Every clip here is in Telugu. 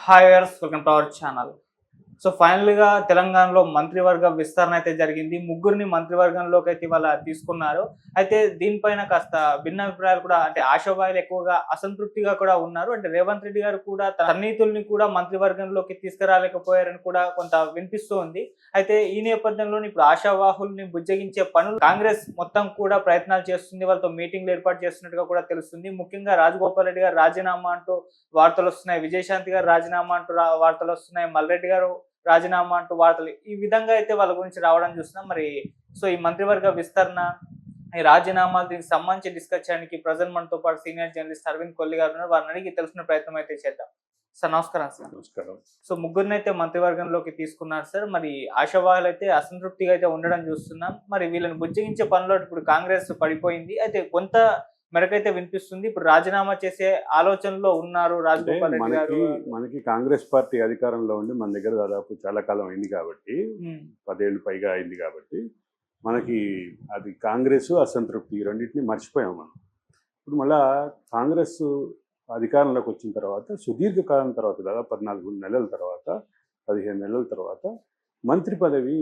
Hi viewers, welcome to our channel. So ఫైనల్‌గా తెలంగాణలో మంత్రివర్గ విస్తరణ అయితే జరిగింది. ముగ్గురిని మంత్రివర్గంలోకి అయితే ఇవాళ తీసుకున్నారు. అయితే దీనిపైన కాస్త భిన్నాభిప్రాయాలు కూడా అంటే ఆశావాహులు ఎక్కువగా అసంతృప్తిగా కూడా ఉన్నారు. అంటే రేవంత్ రెడ్డి గారు కూడా తన సన్నిహితుల్ని కూడా మంత్రివర్గంలోకి తీసుకురాలేకపోయారని కూడా కొంత వినిపిస్తూ ఉంది. అయితే ఈ నేపథ్యంలోనే ఇప్పుడు ఆశావాహుల్ని బుజ్జగించే పనులు కాంగ్రెస్ మొత్తం కూడా ప్రయత్నాలు చేస్తుంది. వాళ్ళతో మీటింగ్‌లు ఏర్పాటు చేస్తున్నట్టుగా కూడా తెలుస్తుంది. ముఖ్యంగా రాజగోపాల్ రెడ్డి గారు రాజీనామా అంటూ వార్తలొస్తున్నాయి. విజయశాంతి గారు రాజీనామా అంటూ వార్తలొస్తున్నాయి. మల్రెడ్డి గారు రాజీనామా అంటూ వార్తలు. ఈ విధంగా అయితే వాళ్ళ గురించి రావడం చూస్తున్నాం. మరి సో ఈ మంత్రివర్గ విస్తరణ, ఈ రాజీనామాలు దీనికి సంబంధించి డిస్కస్ చేయడానికి ప్రెజెంట్ మనతో పాటు సీనియర్ జర్నలిస్ట్ అరవింద్ కొల్లి గారు ఉన్నారు. వారిని అడిగి తెలుసుకునే ప్రయత్నం అయితే చేద్దాం. సార్ నమస్కారం సార్. నమస్కారం. సో ముగ్గురినైతే మంత్రివర్గంలోకి తీసుకున్నారు సార్. మరి ఆశావాహులైతే అసంతృప్తిగా అయితే ఉండడం చూస్తున్నాం. మరి వీళ్ళని బుజ్జగించే పనిలో ఇప్పుడు కాంగ్రెస్ పడిపోయింది. అయితే కొంత మేరకైతే వినిపిస్తుంది. ఇప్పుడు రాజీనామా చేసే ఆలోచనలో ఉన్నారు అంటే రాజగోపాల్ రెడ్డి గారు. మనకి కాంగ్రెస్ పార్టీ అధికారంలో ఉండి మన దగ్గర దాదాపు చాలా కాలం అయింది కాబట్టి, 10 ఏళ్ళు పైగా అయింది కాబట్టి, మనకి అది కాంగ్రెస్ అసంతృప్తి ఈ రెండింటిని మర్చిపోయాం మనం. ఇప్పుడు మళ్ళా కాంగ్రెస్ అధికారంలోకి వచ్చిన తర్వాత సుదీర్ఘకాలం తర్వాత దాదాపు 14 నెలల తర్వాత 15 నెలల తర్వాత మంత్రి పదవి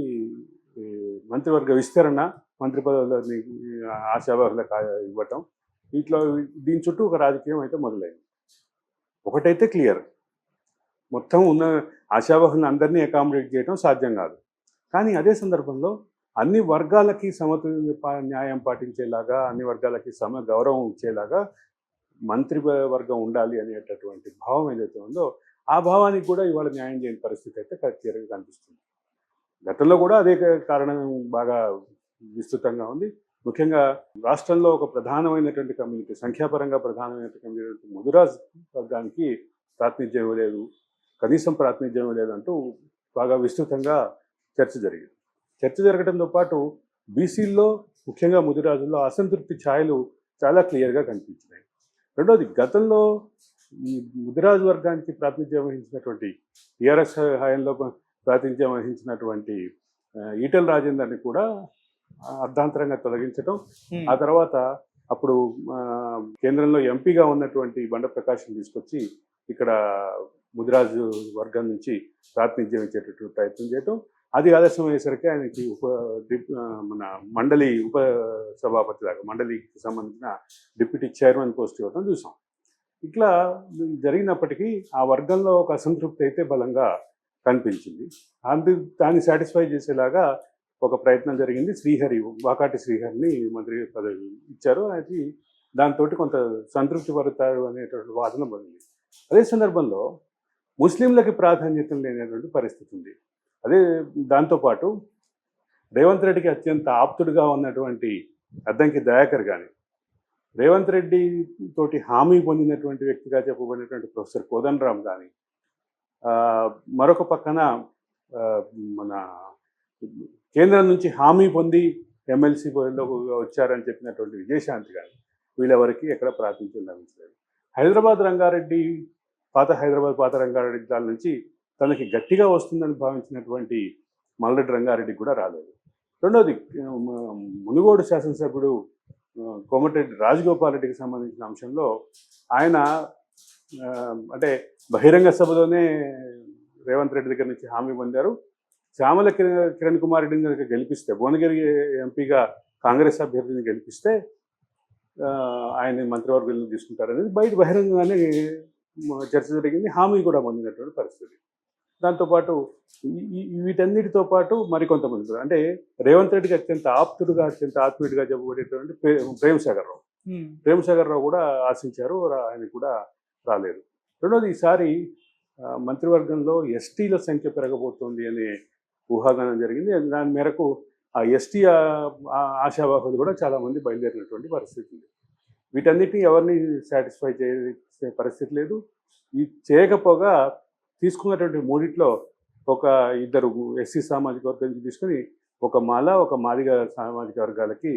మంత్రివర్గ విస్తరణ, మంత్రి పదవులని ఆశావాహులకు ఇవ్వటం, ఇట్లా దీని చుట్టూ ఒక రాజకీయం అయితే మొదలైంది. ఒకటైతే క్లియర్, మొత్తం ఉన్న ఆశావాహులను అందరినీ అకామిడేట్ చేయడం సాధ్యం కాదు. కానీ అదే సందర్భంలో అన్ని వర్గాలకి న్యాయం పాటించేలాగా, అన్ని వర్గాలకి గౌరవం ఇచ్చేలాగా మంత్రి వర్గం ఉండాలి అనేటటువంటి భావం ఏదైతే ఉందో ఆ భావానికి కూడా ఇవాళ న్యాయం చేయని పరిస్థితి అయితే క్లియర్గా కనిపిస్తుంది. గతంలో కూడా అదే కారణం బాగా విస్తృతంగా ఉంది. ముఖ్యంగా రాష్ట్రంలో ఒక ప్రధానమైనటువంటి కమ్యూనిటీ, సంఖ్యాపరంగా ప్రధానమైనటువంటి కమ్యూనిటీ ముదిరాజ్ వర్గానికి ప్రాతినిధ్యం ఇవ్వలేదు, కనీసం ప్రాతినిధ్యం ఇవ్వలేదు అంటూ బాగా విస్తృతంగా చర్చ జరిగింది. చర్చ జరగడంతో పాటు బీసీల్లో ముఖ్యంగా ముదిరాజుల్లో అసంతృప్తి ఛాయలు చాలా క్లియర్గా కనిపించినాయి. రెండోది, గతంలో ఈ ముదిరాజు వర్గానికి ప్రాతినిధ్యం వహించినటువంటి టీఆర్ఎస్ హయాంలో ప్రాతినిధ్యం వహించినటువంటి ఈటెల రాజేందర్ని కూడా అర్ధాంతరంగా తొలగించడం, ఆ తర్వాత అప్పుడు కేంద్రంలో ఎంపీగా ఉన్నటువంటి బండ ప్రకాష్ని తీసుకొచ్చి ఇక్కడ ముదిరాజు వర్గం నుంచి ప్రాతినిధ్యం ఇచ్చేటటువంటి ప్రయత్నం చేయటం, అది ఆలస్యం అయ్యేసరికి ఆయనకి మన మండలి ఉప సభాపతి దాకా మండలికి సంబంధించిన డిప్యూటీ చైర్మన్ పోస్ట్ ఇవ్వడం చూసాం. ఇట్లా జరిగినప్పటికీ ఆ వర్గంలో ఒక అసంతృప్తి అయితే బలంగా కనిపించింది. దాన్ని సాటిస్ఫై చేసేలాగా ఒక ప్రయత్నం జరిగింది. వాకాటి శ్రీహరిని మంత్రి పదవి ఇచ్చారు. అది దాంతో కొంత సంతృప్తి పడతారు అనేటువంటి వాదన పడింది. అదే సందర్భంలో ముస్లింలకి ప్రాధాన్యత లేనటువంటి పరిస్థితి ఉంది. అదే దాంతోపాటు రేవంత్ రెడ్డికి అత్యంత ఆప్తుడుగా ఉన్నటువంటి అద్దంకి దయాకర్ కానీ, రేవంత్ రెడ్డి తోటి హామీ పొందినటువంటి వ్యక్తిగా చెప్పబడినటువంటి ప్రొఫెసర్ కోదండరామ్ కానీ, మరొక పక్కన మన కేంద్రం నుంచి హామీ పొంది ఎమ్మెల్సీ పదవిలోకి వచ్చారని చెప్పినటువంటి విజయశాంతి కానీ, వీళ్ళెవరికి ఎక్కడ ప్రాతినిధ్యం లభించలేదు. హైదరాబాద్ రంగారెడ్డి దాని నుంచి తనకి గట్టిగా వస్తుందని భావించినటువంటి మల్రెడ్డి రంగారెడ్డి కూడా రాలేదు. రెండోది, మునుగోడు శాసనసభ్యుడు కోమటిరెడ్డి రాజగోపాల్ రెడ్డికి సంబంధించిన అంశంలో ఆయన అంటే బహిరంగ సభలోనే రేవంత్ రెడ్డి దగ్గర నుంచి హామీ పొందారు. శ్యామల కిరణ్ కుమార్ రెడ్డిని కనుక గెలిపిస్తే, భువనగిరి ఎంపీగా కాంగ్రెస్ అభ్యర్థిని గెలిపిస్తే ఆయన మంత్రివర్గంలో తీసుకుంటారనేది బయట బహిరంగంగానే చర్చ జరిగింది. హామీ కూడా పొందినటువంటి పరిస్థితి. దాంతోపాటు వీటన్నిటితో పాటు మరికొంతమంది అంటే రేవంత్ రెడ్డికి అత్యంత ఆత్మీయుడిగా చెప్పబడేటువంటి ప్రేమసాగర్ రావు కూడా ఆశించారు, ఆయన కూడా రాలేదు. రెండోది, ఈసారి మంత్రివర్గంలో ఎస్టీల సంఖ్య పెరగబోతోంది అనే ఊహాగానం జరిగింది. దాని మేరకు ఆ ఎస్టీ ఆశావాహులు కూడా చాలామంది బయలుదేరినటువంటి పరిస్థితి ఉంది. వీటన్నిటిని ఎవరిని సాటిస్ఫై చేసే పరిస్థితి లేదు. ఇది చేయకపోగా తీసుకున్నటువంటి మూడిట్లో ఒక ఇద్దరు ఎస్సీ సామాజిక వర్గం నుంచి తీసుకుని ఒక మాదిగ సామాజిక వర్గాలకి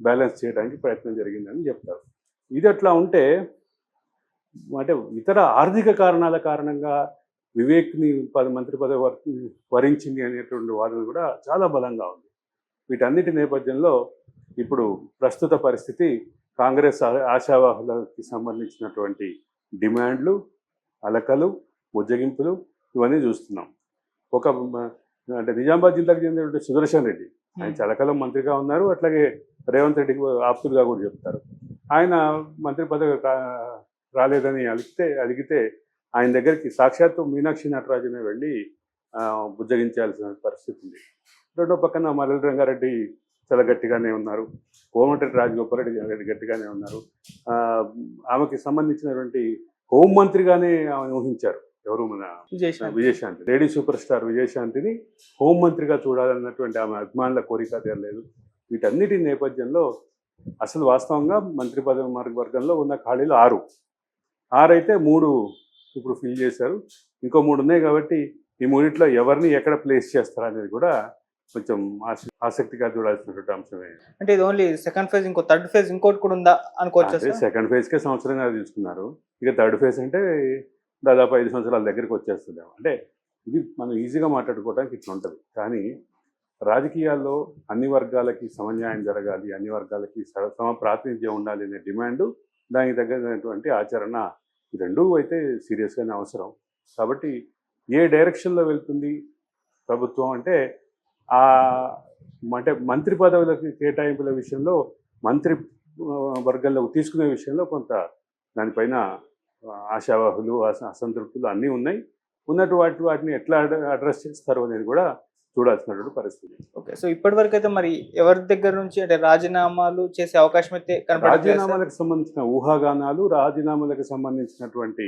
బ్యాలెన్స్ చేయడానికి ప్రయత్నం జరిగిందని చెప్తారు. ఇది అట్లా ఉంటే అంటే ఇతర ఆర్థిక కారణాల కారణంగా వివేక్ని మంత్రి పదవి వరించింది అనేటువంటి వాదన కూడా చాలా బలంగా ఉంది. వీటన్నిటి నేపథ్యంలో ఇప్పుడు ప్రస్తుత పరిస్థితి కాంగ్రెస్ ఆశావాహులకి సంబంధించినటువంటి డిమాండ్లు, అలకలు, బుజ్జగింపులు ఇవన్నీ చూస్తున్నాం. ఒక అంటే నిజామాబాద్ జిల్లాకు చెందినటువంటి సుదర్శన్ రెడ్డి ఆయన చాలా కాలం మంత్రిగా ఉన్నారు. అట్లాగే రేవంత్ రెడ్డికి ఆప్తులుగా కూడా చెప్తారు. ఆయన మంత్రి పదవి రాలేదని అడిగితే ఆయన దగ్గరికి సాక్షాత్తు మీనాక్షి నటరాజనే వెళ్ళి బుజ్జగించాల్సిన పరిస్థితి ఉంది. రెండో పక్కన మల్లెల రంగారెడ్డి చాలా గట్టిగానే ఉన్నారు. కోమటిరెడ్డి రాజగోపాల్ రెడ్డి గట్టిగానే ఉన్నారు. ఆమెకి సంబంధించినటువంటి హోంమంత్రిగానే ఆమె ఊహించారు. ఎవరు మన విజయశాంతి, లేడీ సూపర్ స్టార్ విజయశాంతిని హోంమంత్రిగా చూడాలన్నటువంటి ఆమె అభిమానుల కోరిక తీరలేదు. వీటన్నిటి నేపథ్యంలో అసలు వాస్తవంగా మంత్రి పదవి వర్గంలో ఉన్న ఖాళీలు 6 అయితే 3 ఇప్పుడు ఫిల్ చేశారు. ఇంకో 3 ఉన్నాయి కాబట్టి ఈ 3 ఎవరిని ఎక్కడ ప్లేస్ చేస్తారా అనేది కూడా కొంచెం ఆసక్తిగా చూడాల్సినటువంటి అంశమే. అంటే ఇది ఓన్లీ సెకండ్ ఫేజ్, ఇంకో థర్డ్ ఫేజ్ ఇంకోటి కూడా ఉందా అనుకోవచ్చు. సెకండ్ ఫేజ్కే సంవత్సరంగా తీసుకున్నారు. ఇక థర్డ్ ఫేజ్ అంటే దాదాపు 5 సంవత్సరాల దగ్గరికి వచ్చేస్తుంది. అంటే ఇది మనం ఈజీగా మాట్లాడుకోవడానికి ఇట్లా ఉంటుంది. కానీ రాజకీయాల్లో అన్ని వర్గాలకి సమన్యాయం జరగాలి, అన్ని వర్గాలకి సమ ప్రాతినిధ్యం ఉండాలి అనే డిమాండు, దానికి తగినటువంటి ఆచరణ, ఈ రెండూ అయితే సీరియస్గానే అవసరం. కాబట్టి ఏ డైరెక్షన్లో వెళ్తుంది ప్రభుత్వం అంటే మంత్రి పదవులకి కేటాయింపుల విషయంలో, మంత్రి వర్గంలోకి తీసుకునే విషయంలో కొంత దానిపైన ఆశావాహులు, అసంతృప్తులు అన్నీ ఉన్నాయి. వాటిని ఎట్లా అడ్రస్ చేస్తారు అనేది కూడా చూడాల్సినటువంటి పరిస్థితి. ఓకే, సో ఇప్పటి వరకు అయితే మరి ఎవరి దగ్గర నుంచి అంటే రాజీనామాలు చేసే అవకాశం అయితే రాజీనామాలకు సంబంధించిన ఊహాగానాలు, రాజీనామాలకు సంబంధించినటువంటి